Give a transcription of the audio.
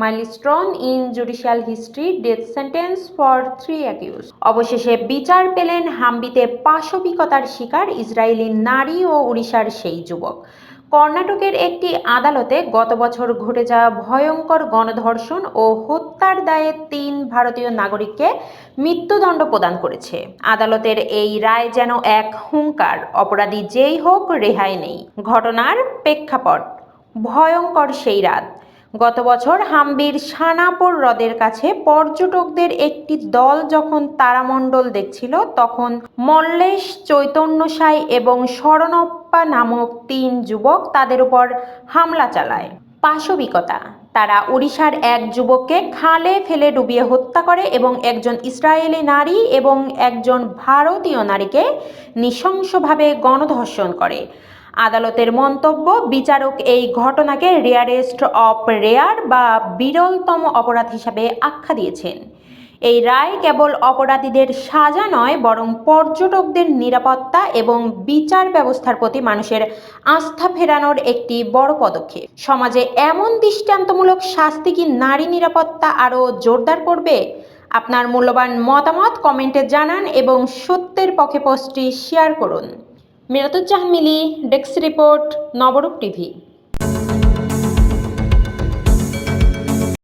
Milestone in judicial history, death sentence for 3 accused. অবশেষে বিচার পেলেন হাম্বিতে পাশবিকতার শিকার ইসরায়েলি নারী ও ওড়িশার সেই যুবক। কর্ণাটকের একটি আদালতে গত বছর ঘটে যাওয়া ভয়ঙ্কর গণধর্ষণ ও হত্যার দায়ে 3 ভারতীয় নাগরিককে মৃত্যুদণ্ড প্রদান করেছে। আদালতের এই রায় যেন এক হুঙ্কার, অপরাধী যেই হোক রেহাই নেই। ঘটনার প্রেক্ষাপট: ভয়ঙ্কর সেই রাত। গত বছর হাম্বির শানাপুর হ্রদের কাছে পর্যটকদের একটি দল যখন তারামণ্ডল দেখছিল, তখন মল্লেশ, চৈতন্য সাই এবং শরণপ্পা নামক 3 যুবক তাদের উপর হামলা চালায়। পাশবিকতা: তারা ওড়িশার এক যুবককে খালে ফেলে ডুবিয়ে হত্যা করে এবং একজন ইসরায়েলি নারী এবং একজন ভারতীয় নারীকে নৃশংসভাবে গণধর্ষণ করে। আদালতের মন্তব্য: বিচারক এই ঘটনাকে রেয়ারেস্ট অফ রেয়ার বা বিরলতম অপরাধ হিসাবে আখ্যা দিয়েছেন। এই রায় কেবল অপরাধীদের সাজা নয়, বরং পর্যটকদের নিরাপত্তা এবং বিচার ব্যবস্থার প্রতি মানুষের আস্থা ফেরানোর একটি বড় পদক্ষেপ। সমাজে এমন দৃষ্টান্তমূলক শাস্তি কি নারী নিরাপত্তা আরও জোরদার করবে? আপনার মূল্যবান মতামত কমেন্টে জানান এবং সত্যের পক্ষে পোস্টটি শেয়ার করুন। মিরাতুজ্জাহান মিলি, ডেস্ক রিপোর্ট, নবরূপ টিভি।